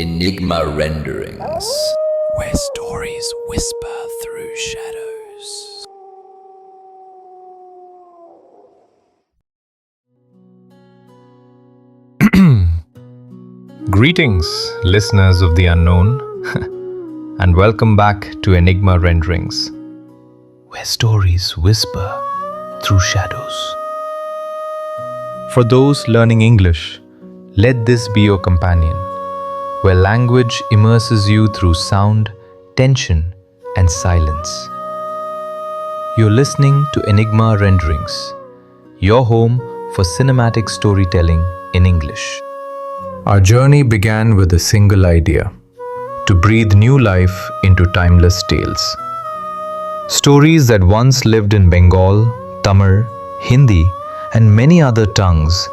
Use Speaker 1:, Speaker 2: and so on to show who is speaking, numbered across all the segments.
Speaker 1: Enigma Renderings, where stories whisper through shadows.
Speaker 2: Greetings, listeners of the unknown, and welcome back to Enigma Renderings, where stories whisper through shadows. For those learning English, let this be your companion, where language immerses you through sound, tension, and silence. You're listening to Enigma Renderings, your home for cinematic storytelling in English. Our journey began with a single idea: to breathe new life into timeless tales. Stories that once lived in Bengal, Tamil, Hindi, and many other tongues,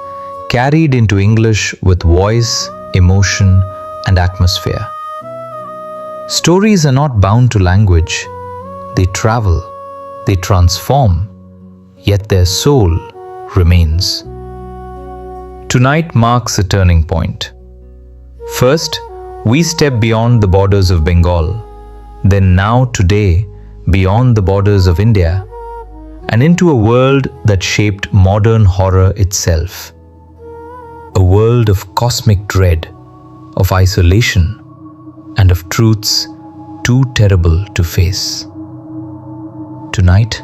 Speaker 2: carried into English with voice, emotion, and atmosphere. Stories are not bound to language. They travel, they transform, yet their soul remains. Tonight marks a turning point. First, we step beyond the borders of Bengal, then now today, beyond the borders of India, and into a world that shaped modern horror itself. A world of cosmic dread, of isolation, and of truths too terrible to face. Tonight,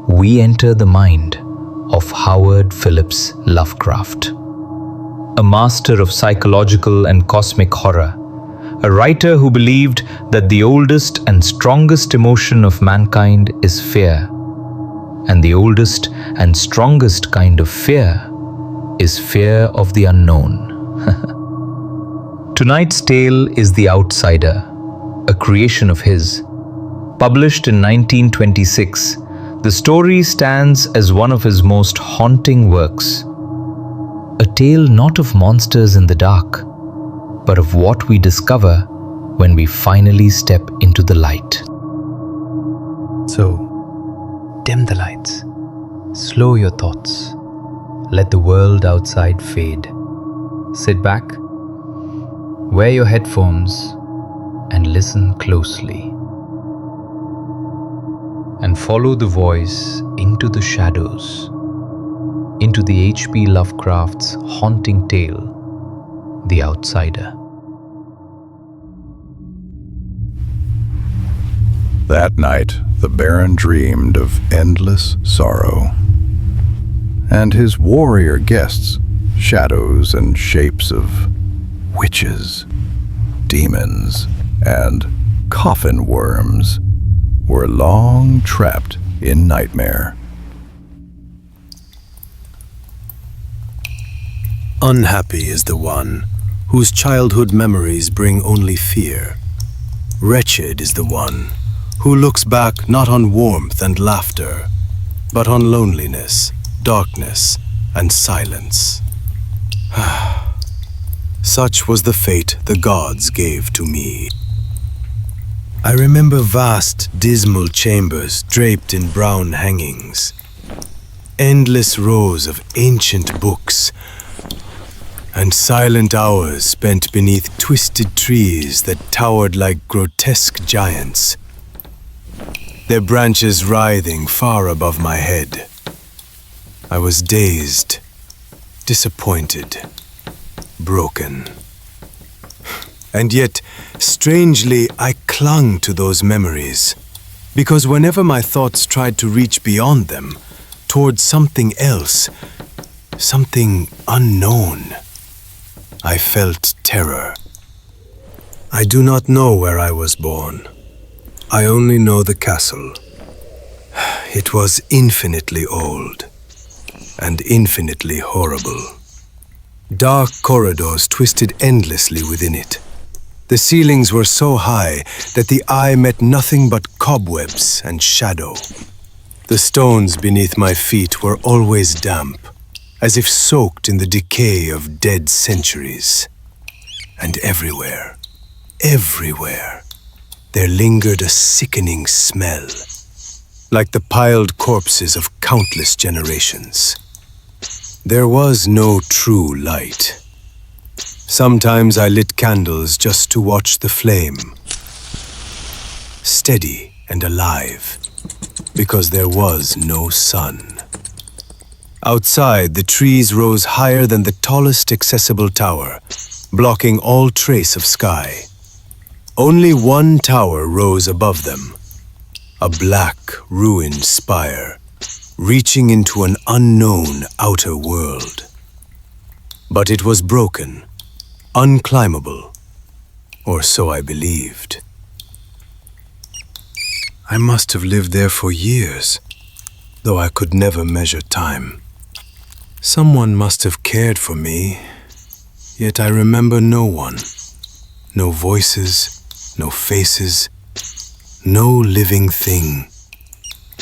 Speaker 2: we enter the mind of Howard Phillips Lovecraft, a master of psychological and cosmic horror, a writer who believed that the oldest and strongest emotion of mankind is fear, and the oldest and strongest kind of fear is fear of the unknown. Tonight's tale is The Outsider, a creation of his. Published in 1926, the story stands as one of his most haunting works. A tale not of monsters in the dark, but of what we discover when we finally step into the light. So, dim the lights, slow your thoughts, let the world outside fade. Sit back, wear your headphones, and listen closely. And follow the voice into the shadows, into the H.P. Lovecraft's haunting tale, The Outsider.
Speaker 3: That night, the Baron dreamed of endless sorrow, and his warrior guests, shadows and shapes of witches, demons, and coffin worms, were long trapped in nightmare.
Speaker 4: Unhappy is the one whose childhood memories bring only fear. Wretched is the one who looks back not on warmth and laughter, but on loneliness, darkness, and silence. Such was the fate the gods gave to me. I remember vast, dismal chambers draped in brown hangings, endless rows of ancient books, and silent hours spent beneath twisted trees that towered like grotesque giants, their branches writhing far above my head. I was dazed, disappointed, broken. And yet, strangely, I clung to those memories, because whenever my thoughts tried to reach beyond them, towards something else, something unknown, I felt terror. I do not know where I was born. I only know the castle. It was infinitely old and infinitely horrible. Dark corridors twisted endlessly within it. The ceilings were so high that the eye met nothing but cobwebs and shadow. The stones beneath my feet were always damp, as if soaked in the decay of dead centuries. And everywhere, there lingered a sickening smell, like the piled corpses of countless generations. There was no true light. Sometimes I lit candles just to watch the flame, steady and alive, because there was no sun. Outside, the trees rose higher than the tallest accessible tower, blocking all trace of sky. Only one tower rose above them, a black, ruined spire, reaching into an unknown outer world. But it was broken, unclimbable, or so I believed. I must have lived there for years, though I could never measure time. Someone must have cared for me, yet I remember no one. No voices, no faces, no living thing,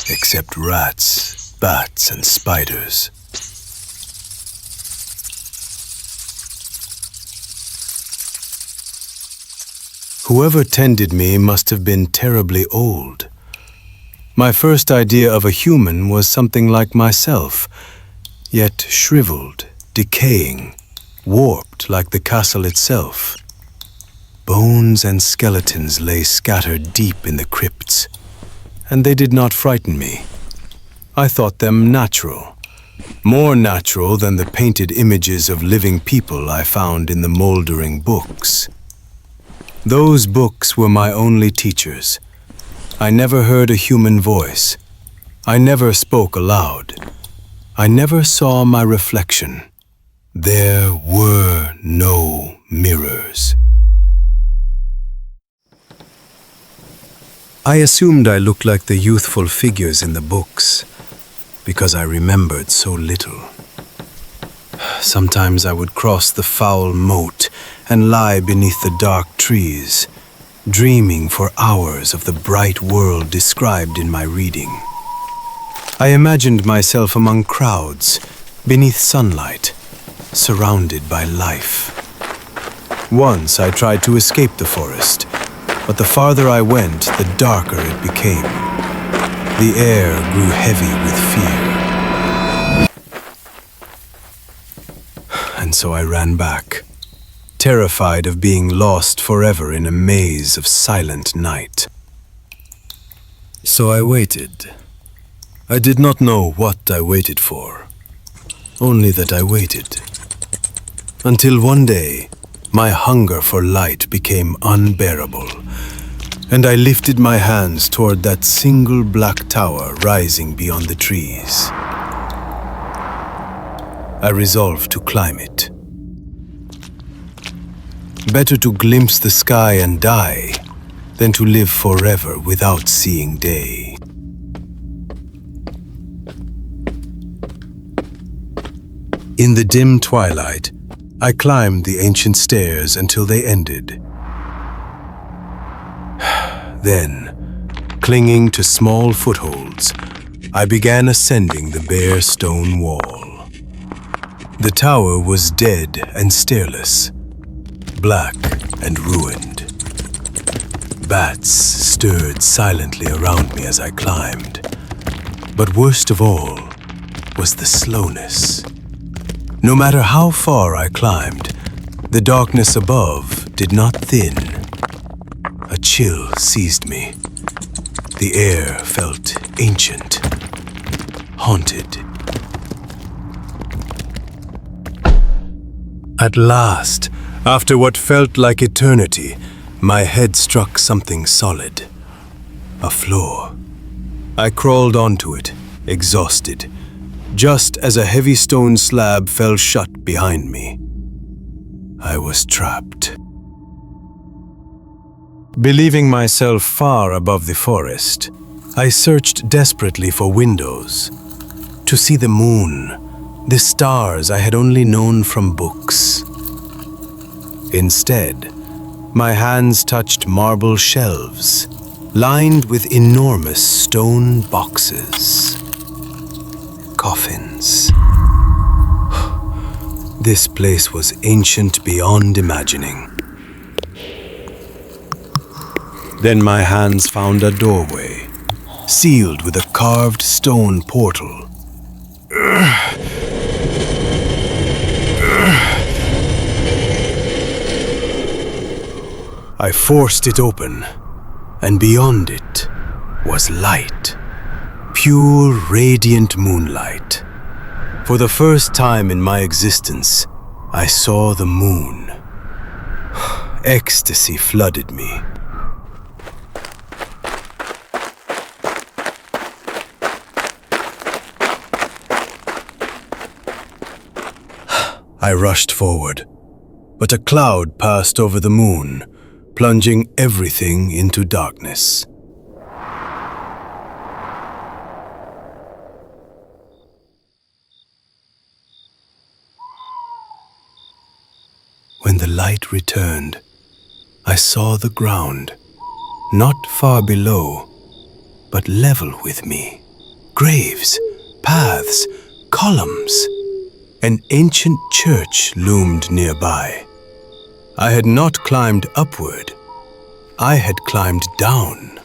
Speaker 4: except rats, bats, and spiders. Whoever tended me must have been terribly old. My first idea of a human was something like myself, yet shriveled, decaying, warped like the castle itself. Bones and skeletons lay scattered deep in the crypts, and they did not frighten me. I thought them natural, more natural than the painted images of living people I found in the moldering books. Those books were my only teachers. I never heard a human voice. I never spoke aloud. I never saw my reflection. There were no mirrors. I assumed I looked like the youthful figures in the books, because I remembered so little. Sometimes I would cross the foul moat and lie beneath the dark trees, dreaming for hours of the bright world described in my reading. I imagined myself among crowds, beneath sunlight, surrounded by life. Once I tried to escape the forest, but the farther I went, the darker it became. The air grew heavy with fear. And so I ran back, terrified of being lost forever in a maze of silent night. So I waited. I did not know what I waited for, only that I waited. Until one day, my hunger for light became unbearable, and I lifted my hands toward that single black tower rising beyond the trees. I resolved to climb it. Better to glimpse the sky and die than to live forever without seeing day. In the dim twilight, I climbed the ancient stairs until they ended. Then, clinging to small footholds, I began ascending the bare stone wall. The tower was dead and stairless, black and ruined. Bats stirred silently around me as I climbed, but worst of all was the slowness. No matter how far I climbed, the darkness above did not thin. A chill seized me. The air felt ancient, haunted. At last, after what felt like eternity, my head struck something solid. A floor. I crawled onto it, exhausted, just as a heavy stone slab fell shut behind me. I was trapped. Believing myself far above the forest, I searched desperately for windows, to see the moon, the stars I had only known from books. Instead, my hands touched marble shelves, lined with enormous stone boxes. Coffins. This place was ancient beyond imagining. Then my hands found a doorway, sealed with a carved stone portal. I forced it open, and beyond it was light. Pure, radiant moonlight. For the first time in my existence, I saw the moon. Ecstasy flooded me. I rushed forward, but a cloud passed over the moon, plunging everything into darkness. When the light returned, I saw the ground, not far below, but level with me. Graves, paths, columns. An ancient church loomed nearby. I had not climbed upward. I had climbed down.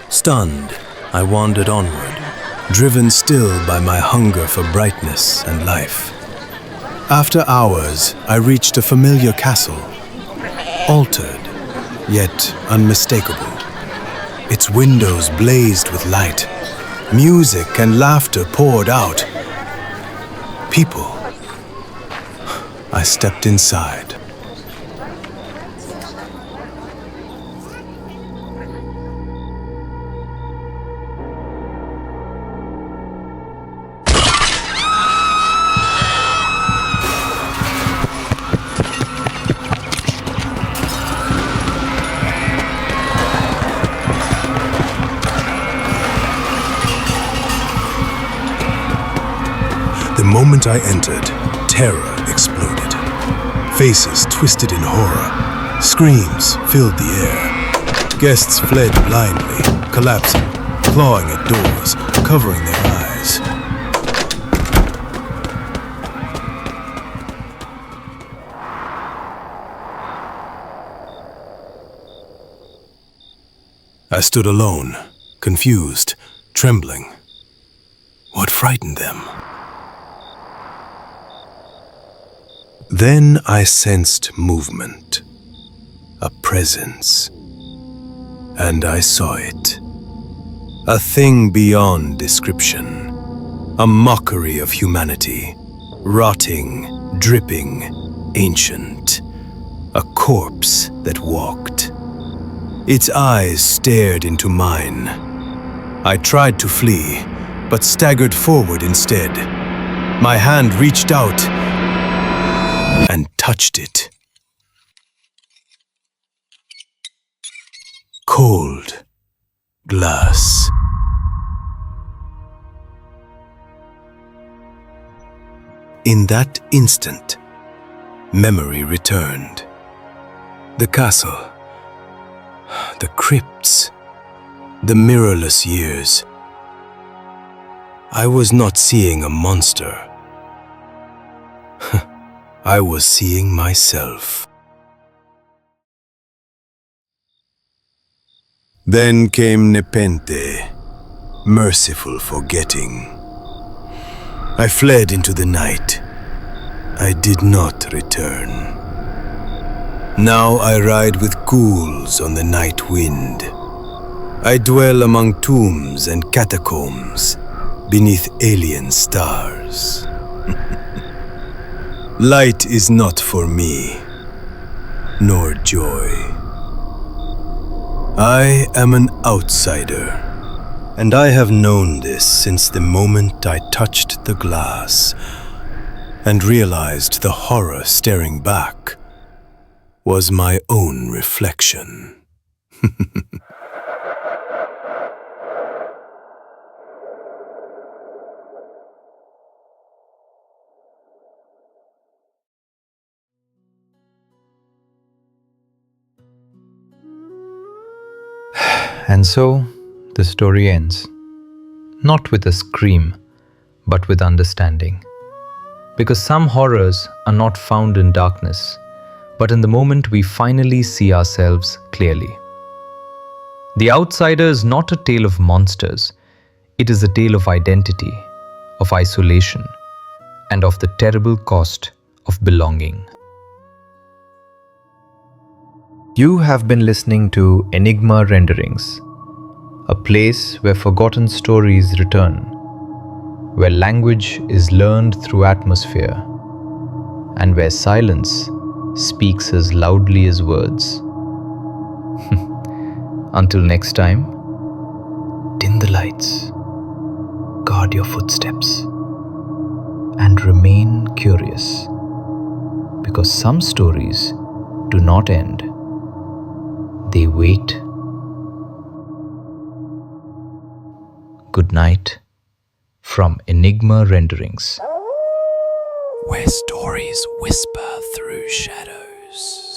Speaker 4: Stunned, I wandered onward, driven still by my hunger for brightness and life. After hours, I reached a familiar castle, altered, yet unmistakable. Its windows blazed with light. Music and laughter poured out. People. I stepped inside. The moment I entered, terror exploded. Faces twisted in horror. Screams filled the air. Guests fled blindly, collapsing, clawing at doors, covering their eyes. I stood alone, confused, trembling. What frightened them? Then I sensed movement, a presence, and I saw it. A thing beyond description, a mockery of humanity, rotting, dripping, ancient, a corpse that walked. Its eyes stared into mine. I tried to flee, but staggered forward instead. My hand reached out and touched it. Cold glass. In that instant, memory returned. The castle, the crypts, the mirrorless years. I was not seeing a monster. I was seeing myself. Then came Nepenthe, merciful forgetting. I fled into the night. I did not return. Now I ride with ghouls on the night wind. I dwell among tombs and catacombs, beneath alien stars. Light is not for me, nor joy. I am an outsider, and I have known this since the moment I touched the glass and realized the horror staring back was my own reflection.
Speaker 2: And so, the story ends. Not with a scream, but with understanding. Because some horrors are not found in darkness, but in the moment we finally see ourselves clearly. The Outsider is not a tale of monsters. It is a tale of identity, of isolation, and of the terrible cost of belonging. You have been listening to Enigma Renderings, a place where forgotten stories return, where language is learned through atmosphere, and where silence speaks as loudly as words. Until next time, dim the lights, guard your footsteps, and remain curious, because some stories do not end, they wait. Good night from Enigma Renderings,
Speaker 1: where stories whisper through shadows.